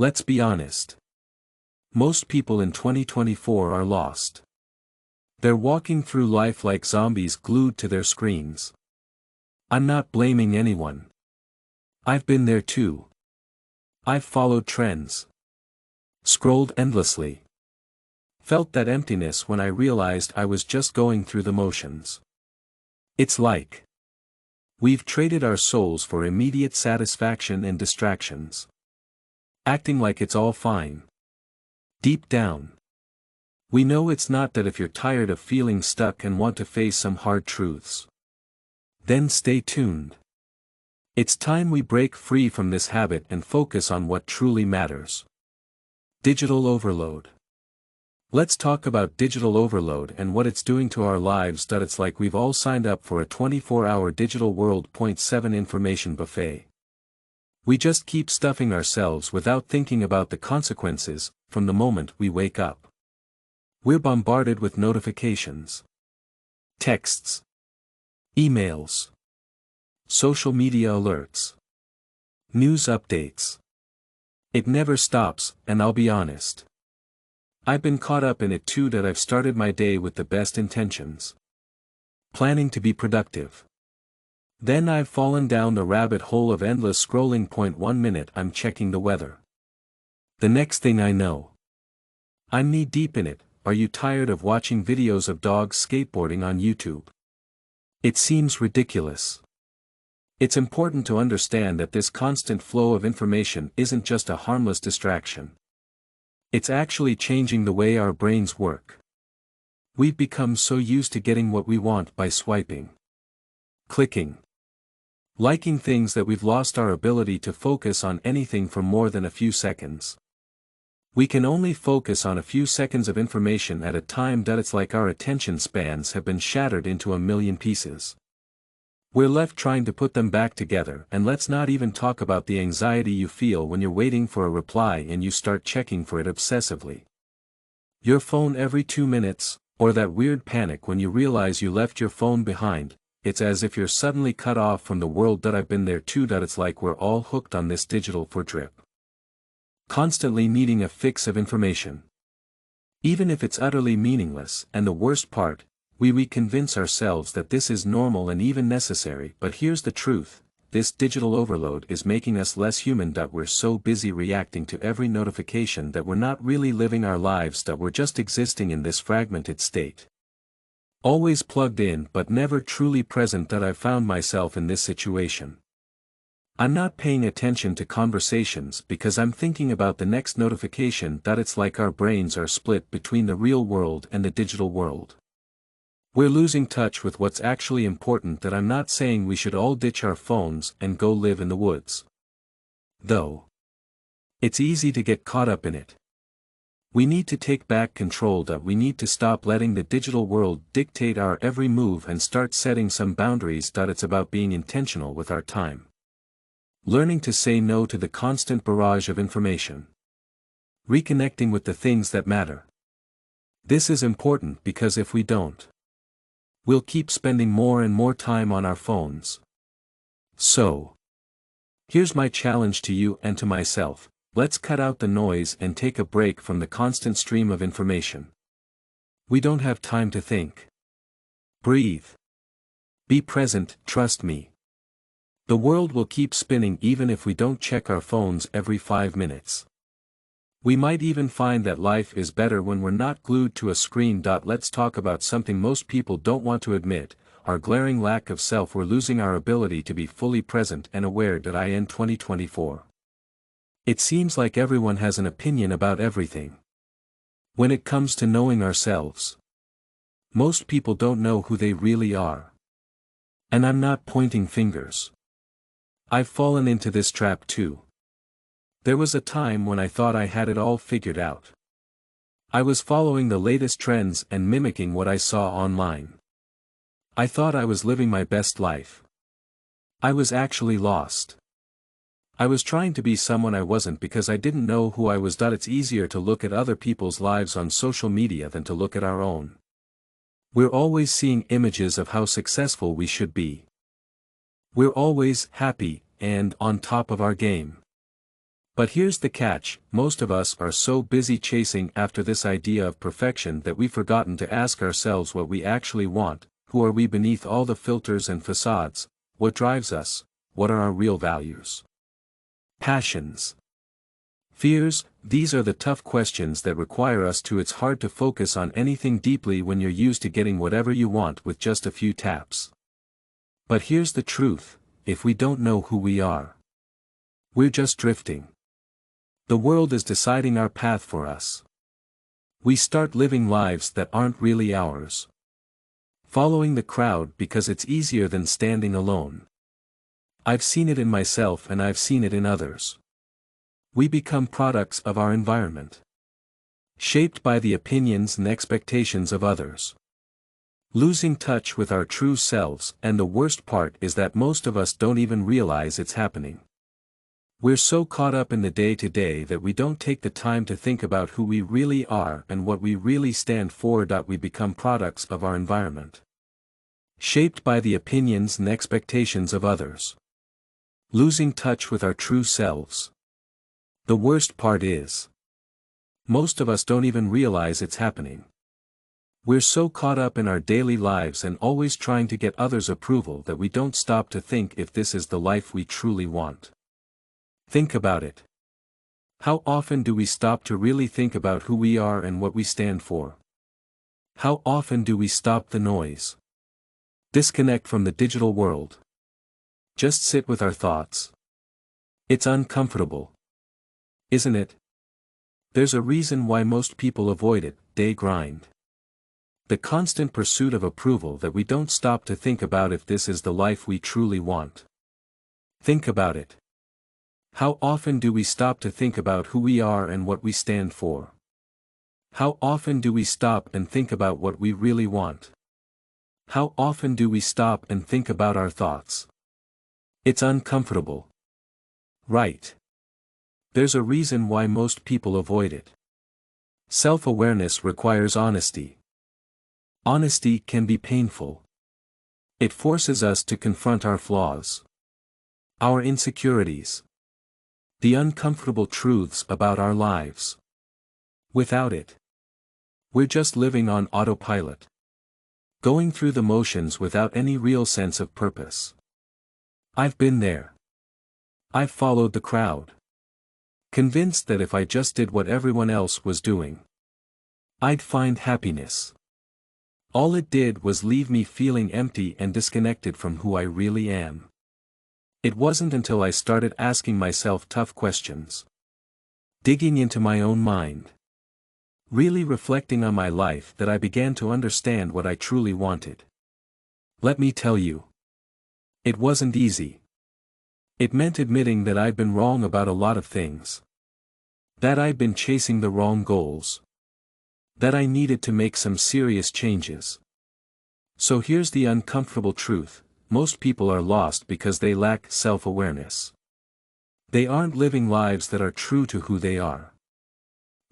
Let's be honest. Most people in 2024 are lost. They're walking through life like zombies glued to their screens. I'm not blaming anyone. I've been there too. I've followed trends. Scrolled endlessly. Felt that emptiness when I realized I was just going through the motions. It's like we've traded our souls for immediate satisfaction and distractions. Acting like it's all fine. Deep down, we know it's not. That if you're tired of feeling stuck and want to face some hard truths, then stay tuned. It's time we break free from this habit and focus on what truly matters. Digital overload. Let's talk about digital overload and what it's doing to our lives. It's like we've all signed up for a 24-hour digital world. 7 Information buffet. We just keep stuffing ourselves without thinking about the consequences. From the moment we wake up, we're bombarded with notifications, texts, emails, social media alerts, news updates. It never stops, and I'll be honest, I've been caught up in it too. That I've started my day with the best intentions, planning to be productive. Then I've fallen down the rabbit hole of endless scrolling. 1 minute I'm checking the weather. The next thing I know, I'm knee-deep in it. Are you tired of watching videos of dogs skateboarding on YouTube? It seems ridiculous. It's important to understand that this constant flow of information isn't just a harmless distraction. It's actually changing the way our brains work. We've become so used to getting what we want by swiping, clicking, liking things that we've lost our ability to focus on anything for more than a few seconds. We can only focus on a few seconds of information at a time. It's like our attention spans have been shattered into a million pieces. We're left trying to put them back together. And let's not even talk about the anxiety you feel when you're waiting for a reply and you start checking for it obsessively. Your phone every 2 minutes, or that weird panic when you realize you left your phone behind. It's as if you're suddenly cut off from the world. I've been there too. It's like we're all hooked on this digital for drip, constantly needing a fix of information, even if it's utterly meaningless. And the worst part, we convince ourselves that this is normal and even necessary. But here's the truth, this digital overload is making us less human. We're so busy reacting to every notification that we're not really living our lives. We're just existing in this fragmented state, always plugged in but never truly present. I've found myself in this situation. I'm not paying attention to conversations because I'm thinking about the next notification. It's like our brains are split between the real world and the digital world. We're losing touch with what's actually important. I'm not saying we should all ditch our phones and go live in the woods, though it's easy to get caught up in it. We need to take back control. We need to stop letting the digital world dictate our every move and start setting some boundaries. It's about being intentional with our time. Learning to say no to the constant barrage of information. Reconnecting with the things that matter. This is important because if we don't, we'll keep spending more and more time on our phones. So, here's my challenge to you and to myself. Let's cut out the noise and take a break from the constant stream of information. We don't have time to think. Breathe. Be present. Trust me. The world will keep spinning even if we don't check our phones every 5 minutes. We might even find that life is better when we're not glued to a screen. Let's talk about something most people don't want to admit, our glaring lack of self. We're losing our ability to be fully present and aware. In 2024, it seems like everyone has an opinion about everything. When it comes to knowing ourselves, most people don't know who they really are. And I'm not pointing fingers. I've fallen into this trap too. There was a time when I thought I had it all figured out. I was following the latest trends and mimicking what I saw online. I thought I was living my best life. I was actually lost. I was trying to be someone I wasn't because I didn't know who I was. It's easier to look at other people's lives on social media than to look at our own. We're always seeing images of how successful we should be. We're always happy and on top of our game. But here's the catch, most of us are so busy chasing after this idea of perfection that we've forgotten to ask ourselves what we actually want. Who are we beneath all the filters and facades? What drives us? What are our real values? Passions. Fears, these are the tough questions that require us to. It's hard to focus on anything deeply when you're used to getting whatever you want with just a few taps. But here's the truth, if we don't know who we are, we're just drifting. The world is deciding our path for us. We start living lives that aren't really ours. Following the crowd because it's easier than standing alone. I've seen it in myself and I've seen it in others. We become products of our environment. Shaped by the opinions and expectations of others. Losing touch with our true selves, and the worst part is that most of us don't even realize it's happening. We're so caught up in the day-to-day that we don't take the time to think about who we really are and what we really stand for. We become products of our environment. Shaped by the opinions and expectations of others. Losing touch with our true selves. The worst part is, most of us don't even realize it's happening. We're so caught up in our daily lives and always trying to get others' approval that we don't stop to think if this is the life we truly want. Think about it. How often do we stop to really think about who we are and what we stand for? How often do we stop the noise? Disconnect from the digital world. Just sit with our thoughts. It's uncomfortable. Isn't it? There's a reason why most people avoid it, day grind. The constant pursuit of approval that we don't stop to think about if this is the life we truly want. Think about it. How often do we stop to think about who we are and what we stand for? How often do we stop and think about what we really want? How often do we stop and think about our thoughts? It's uncomfortable. Right. There's a reason why most people avoid it. Self-awareness requires honesty. Honesty can be painful. It forces us to confront our flaws. Our insecurities. The uncomfortable truths about our lives. Without it, we're just living on autopilot. Going through the motions without any real sense of purpose. I've been there. I've followed the crowd. Convinced that if I just did what everyone else was doing, I'd find happiness. All it did was leave me feeling empty and disconnected from who I really am. It wasn't until I started asking myself tough questions. Digging into my own mind. Really reflecting on my life that I began to understand what I truly wanted. Let me tell you. It wasn't easy. It meant admitting that I'd been wrong about a lot of things. That I'd been chasing the wrong goals. That I needed to make some serious changes. So here's the uncomfortable truth. Most people are lost because they lack self-awareness. They aren't living lives that are true to who they are.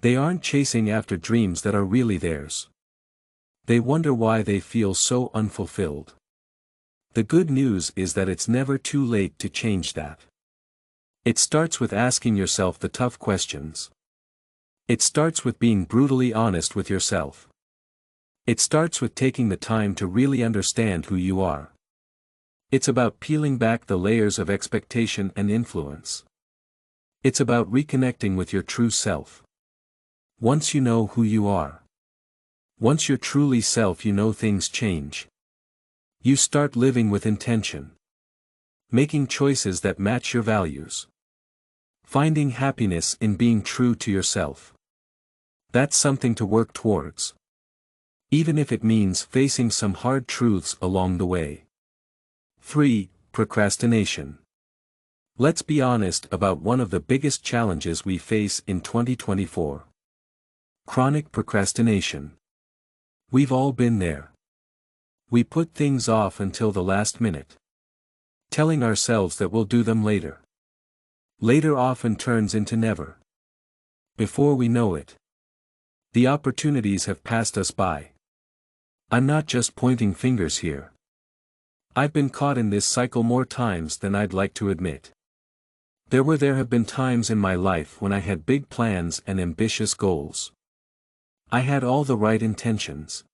They aren't chasing after dreams that are really theirs. They wonder why they feel so unfulfilled. The good news is that it's never too late to change that. It starts with asking yourself the tough questions. It starts with being brutally honest with yourself. It starts with taking the time to really understand who you are. It's about peeling back the layers of expectation and influence. It's about reconnecting with your true self. Once you know who you are. Once you're truly self, you know things change. You start living with intention. Making choices that match your values. Finding happiness in being true to yourself. That's something to work towards. Even if it means facing some hard truths along the way. 3. Procrastination. Let's be honest about one of the biggest challenges we face in 2024. Chronic procrastination. We've all been there. We put things off until the last minute. Telling ourselves that we'll do them later. Later often turns into never. Before we know it, the opportunities have passed us by. I'm not just pointing fingers here. I've been caught in this cycle more times than I'd like to admit. There have been times in my life when I had big plans and ambitious goals. I had all the right intentions.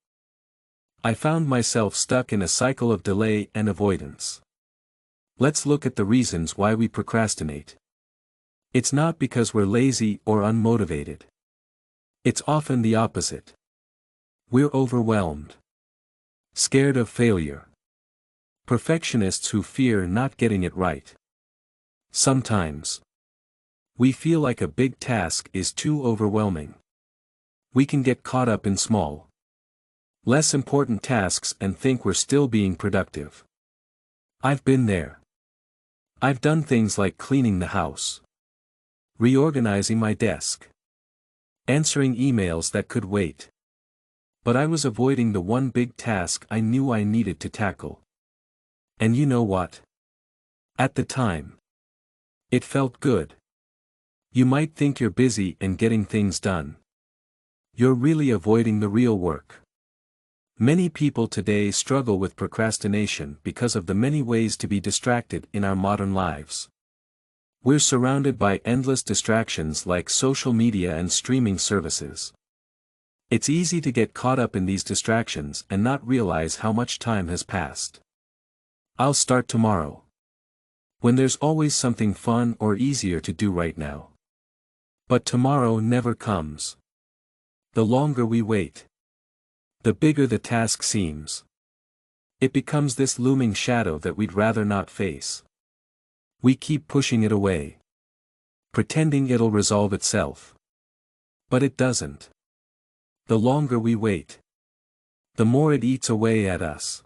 I found myself stuck in a cycle of delay and avoidance. Let's look at the reasons why we procrastinate. It's not because we're lazy or unmotivated. It's often the opposite. We're overwhelmed. Scared of failure. Perfectionists who fear not getting it right. Sometimes we feel like a big task is too overwhelming. We can get caught up in small, less important tasks and think we're still being productive. I've been there. I've done things like cleaning the house, reorganizing my desk, answering emails that could wait. But I was avoiding the one big task I knew I needed to tackle. And you know what? At the time, it felt good. You might think you're busy and getting things done. You're really avoiding the real work. Many people today struggle with procrastination because of the many ways to be distracted in our modern lives. We're surrounded by endless distractions like social media and streaming services. It's easy to get caught up in these distractions and not realize how much time has passed. I'll start tomorrow. When there's always something fun or easier to do right now. But tomorrow never comes. The longer we wait, the bigger the task seems. It becomes this looming shadow that we'd rather not face. We keep pushing it away, pretending it'll resolve itself. But it doesn't. The longer we wait, the more it eats away at us.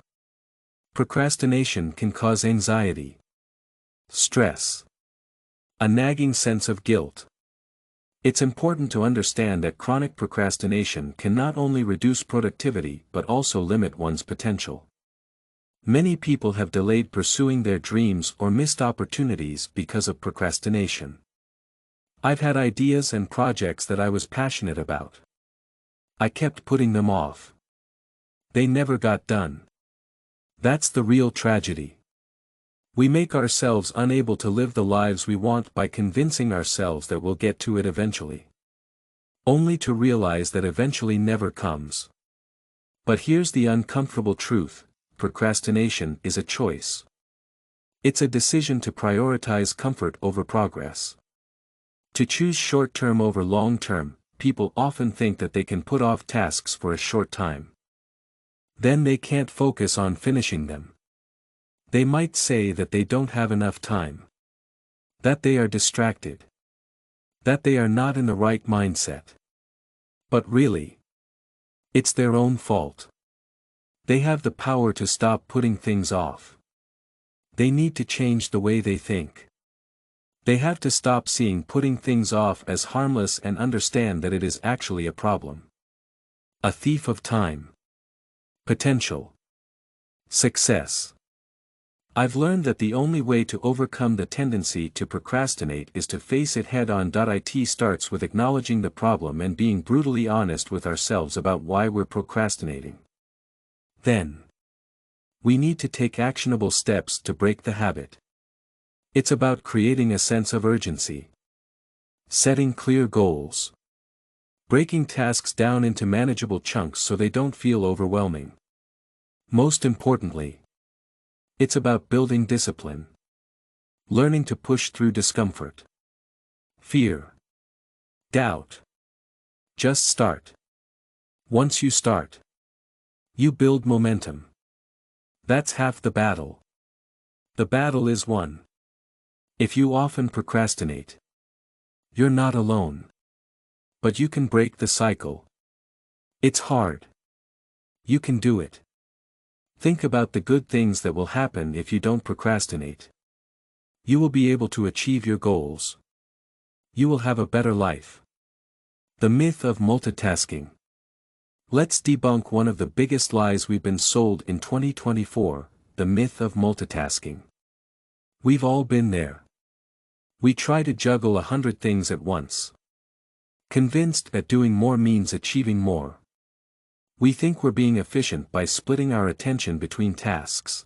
Procrastination can cause anxiety, stress, a nagging sense of guilt. It's important to understand that chronic procrastination can not only reduce productivity but also limit one's potential. Many people have delayed pursuing their dreams or missed opportunities because of procrastination. I've had ideas and projects that I was passionate about. I kept putting them off. They never got done. That's the real tragedy. We make ourselves unable to live the lives we want by convincing ourselves that we'll get to it eventually. Only to realize that eventually never comes. But here's the uncomfortable truth: procrastination is a choice. It's a decision to prioritize comfort over progress. To choose short-term over long-term. People often think that they can put off tasks for a short time. Then they can't focus on finishing them. They might say that they don't have enough time. That they are distracted. That they are not in the right mindset. But really, it's their own fault. They have the power to stop putting things off. They need to change the way they think. They have to stop seeing putting things off as harmless and understand that it is actually a problem. A thief of time, potential, success. I've learned that the only way to overcome the tendency to procrastinate is to face it head-on. It starts with acknowledging the problem and being brutally honest with ourselves about why we're procrastinating. Then, we need to take actionable steps to break the habit. It's about creating a sense of urgency. Setting clear goals. Breaking tasks down into manageable chunks so they don't feel overwhelming. Most importantly, it's about building discipline. Learning to push through discomfort. Fear. Doubt. Just start. Once you start, you build momentum. That's half the battle. The battle is won. If you often procrastinate, you're not alone. But you can break the cycle. It's hard. You can do it. Think about the good things that will happen if you don't procrastinate. You will be able to achieve your goals. You will have a better life. The myth of multitasking. Let's debunk one of the biggest lies we've been sold in 2024, the myth of multitasking. We've all been there. We try to juggle 100 things at once. Convinced that doing more means achieving more. We think we're being efficient by splitting our attention between tasks.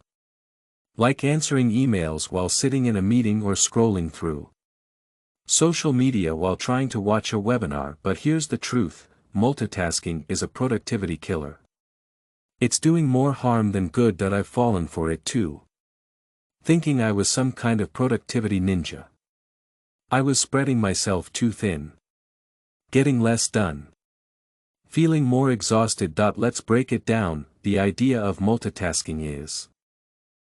Like answering emails while sitting in a meeting or scrolling through Social media while trying to watch a webinar. But here's the truth, multitasking is a productivity killer. It's doing more harm than good that I've fallen for it too. Thinking I was some kind of productivity ninja. I was spreading myself too thin. Getting less done. Feeling more exhausted. Let's break it down. The idea of multitasking is.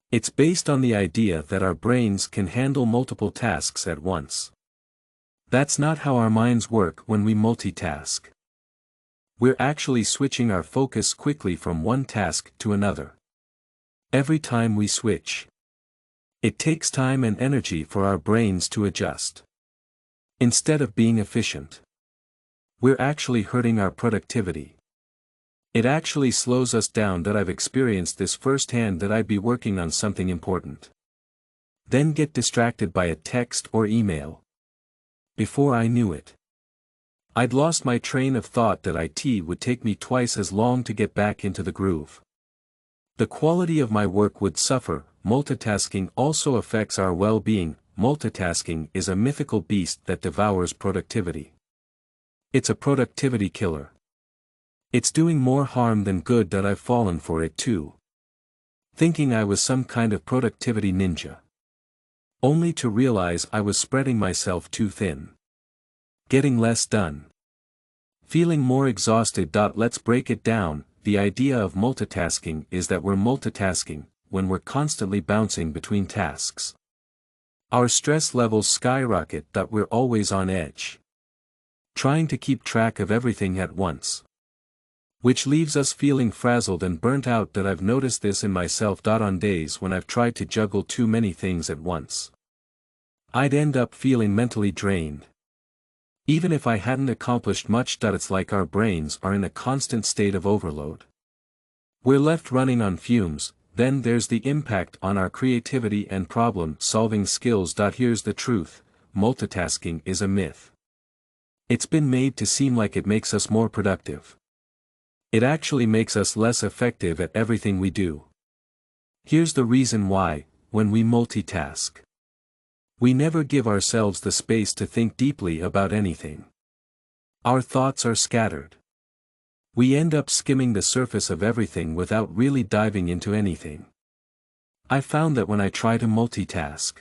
It's based on the idea that our brains can handle multiple tasks at once. That's not how our minds work when we multitask. We're actually switching our focus quickly from one task to another. Every time we switch, it takes time and energy for our brains to adjust. Instead of being efficient, we're actually hurting our productivity. It actually slows us down. I've experienced this firsthand. I'd be working on something important, then get distracted by a text or email. Before I knew it, I'd lost my train of thought. It would take me twice as long to get back into the groove. The quality of my work would suffer. Multitasking also affects our well-being. Multitasking is a mythical beast that devours productivity. It's a productivity killer. It's doing more harm than good. I've fallen for it too. Thinking I was some kind of productivity ninja. Only to realize I was spreading myself too thin. Getting less done. Feeling more exhausted. Let's break it down. The idea of multitasking is that we're multitasking when we're constantly bouncing between tasks. Our stress levels skyrocket. We're always on edge, trying to keep track of everything at once, which leaves us feeling frazzled and burnt out. I've noticed this in myself. On days when I've tried to juggle too many things at once, I'd end up feeling mentally drained, even if I hadn't accomplished much. It's like our brains are in a constant state of overload. We're left running on fumes. Then there's the impact on our creativity and problem-solving skills. Here's the truth, multitasking is a myth. It's been made to seem like it makes us more productive. It actually makes us less effective at everything we do. Here's the reason why: when we multitask, we never give ourselves the space to think deeply about anything. Our thoughts are scattered. We end up skimming the surface of everything without really diving into anything. I found that when I try to multitask,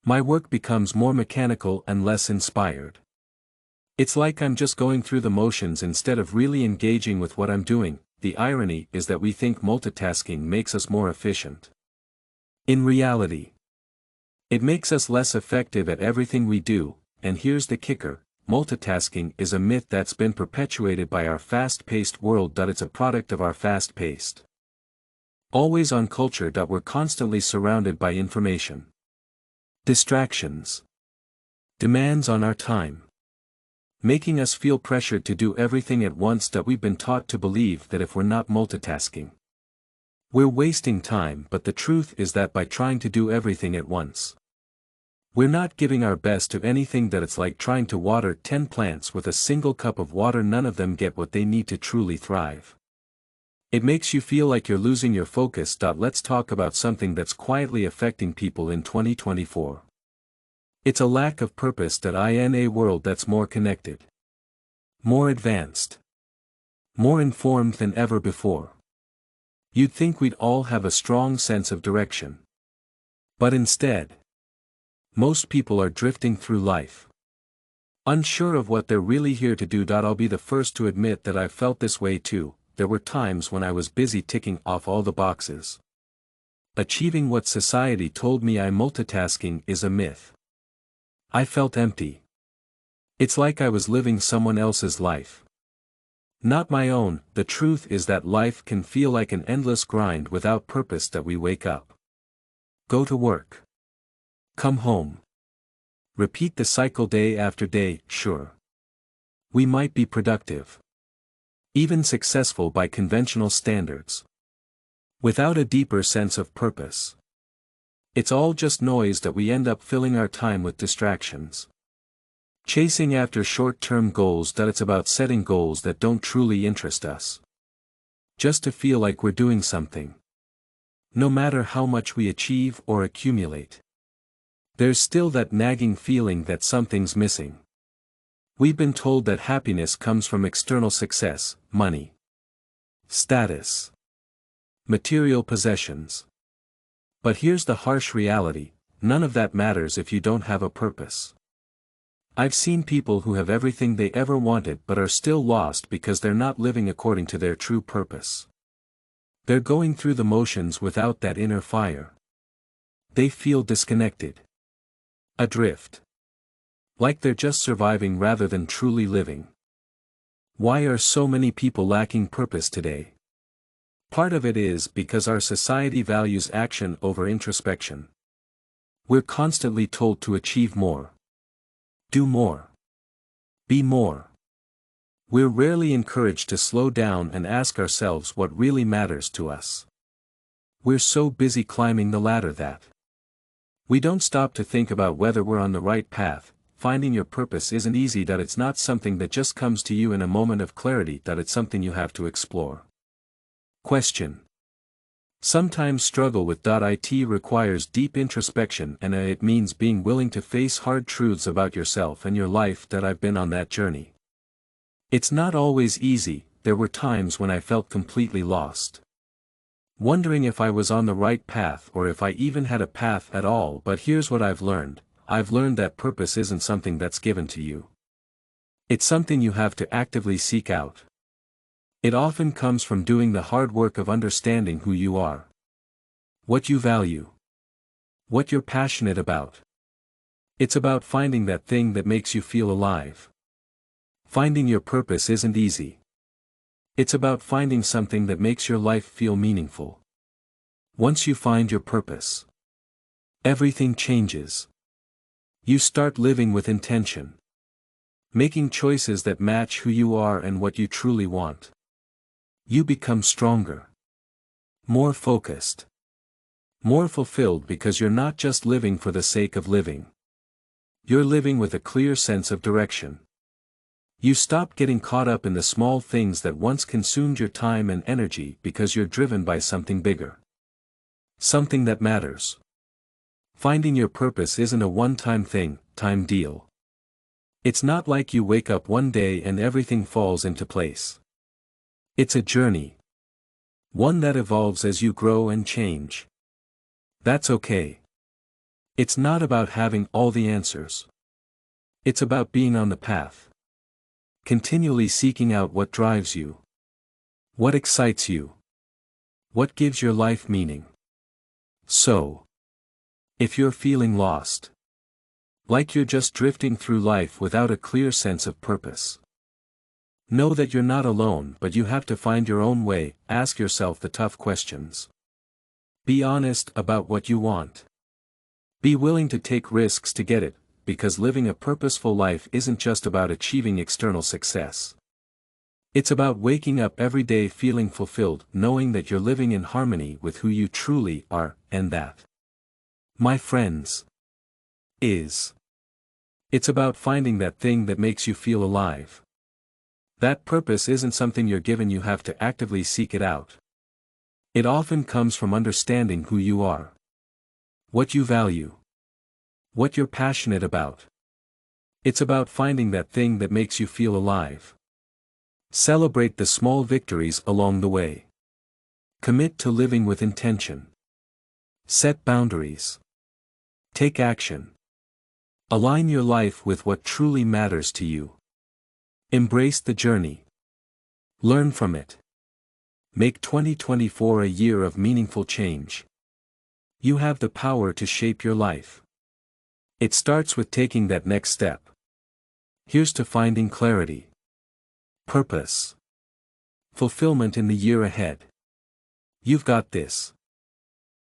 my work becomes more mechanical and less inspired. It's like I'm just going through the motions instead of really engaging with what I'm doing. The irony is that we think multitasking makes us more efficient. In reality, it makes us less effective at everything we do. And here's the kicker: multitasking is a myth that's been perpetuated by our fast-paced world. It's a product of our fast-paced, always-on culture. We're constantly surrounded by information, distractions, demands on our time, making us feel pressured to do everything at once. We've been taught to believe that if we're not multitasking, we're wasting time. But the truth is that by trying to do everything at once, we're not giving our best to anything. It's like trying to water 10 plants with a single cup of water. None of them get what they need to truly thrive. It makes you feel like you're losing your focus. Let's talk about something that's quietly affecting people in 2024. It's a lack of purpose. In a world that's more connected, more advanced, more informed than ever before, you'd think we'd all have a strong sense of direction. But instead, most people are drifting through life, unsure of what they're really here to do. I'll be the first to admit that I've felt this way too. There were times when I was busy ticking off all the boxes, achieving what society told me multitasking is a myth. I felt empty. It's like I was living someone else's life, not my own. The truth is that life can feel like an endless grind without purpose. We wake up, go to work, come home, repeat the cycle day after day. Sure, we might be productive, even successful by conventional standards, without a deeper sense of purpose. It's all just noise. We end up filling our time with distractions, chasing after short-term goals. It's about setting goals that don't truly interest us, just to feel like we're doing something, no matter how much we achieve or accumulate. There's still that nagging feeling that something's missing. We've been told that happiness comes from external success, money, status, material possessions. But here's the harsh reality: none of that matters if you don't have a purpose. I've seen people who have everything they ever wanted but are still lost because they're not living according to their true purpose. They're going through the motions without that inner fire. They feel disconnected, adrift, like they're just surviving rather than truly living. Why are so many people lacking purpose today? Part of it is because our society values action over introspection. We're constantly told to achieve more, do more, be more. We're rarely encouraged to slow down and ask ourselves what really matters to us. We're so busy climbing the ladder that we don't stop to think about whether we're on the right path. Finding your purpose isn't easy. That it's not something that just comes to you in a moment of clarity. That it's something you have to explore. Question. Sometimes struggle with it requires deep introspection, and it means being willing to face hard truths about yourself and your life. That I've been on that journey. It's not always easy. There were times when I felt completely lost, wondering if I was on the right path or if I even had a path at all. But here's what I've learned. I've learned that purpose isn't something that's given to you. It's something you have to actively seek out. It often comes from doing the hard work of understanding who you are, what you value, what you're passionate about. It's about finding that thing that makes you feel alive. Finding your purpose isn't easy. It's about finding something that makes your life feel meaningful. Once you find your purpose, everything changes. You start living with intention, making choices that match who you are and what you truly want. You become stronger, more focused, more fulfilled, because you're not just living for the sake of living. You're living with a clear sense of direction. You stop getting caught up in the small things that once consumed your time and energy because you're driven by something bigger, something that matters. Finding your purpose isn't a one-time deal. It's not like you wake up one day and everything falls into place. It's a journey, one that evolves as you grow and change. That's okay. It's not about having all the answers. It's about being on the path, continually seeking out what drives you, what excites you, what gives your life meaning. So, if you're feeling lost, like you're just drifting through life without a clear sense of purpose, know that you're not alone, but you have to find your own way. Ask yourself the tough questions. Be honest about what you want. Be willing to take risks to get it, because living a purposeful life isn't just about achieving external success. It's about waking up every day feeling fulfilled, knowing that you're living in harmony with who you truly are, and that, my friends, it's about finding that thing that makes you feel alive. That purpose isn't something you're given. You have to actively seek it out. It often comes from understanding who you are, what you value, what you're passionate about. It's about finding that thing that makes you feel alive. Celebrate the small victories along the way. Commit to living with intention. Set boundaries. Take action. Align your life with what truly matters to you. Embrace the journey. Learn from it. Make 2024 a year of meaningful change. You have the power to shape your life. It starts with taking that next step. Here's to finding clarity, purpose, fulfillment in the year ahead. You've got this.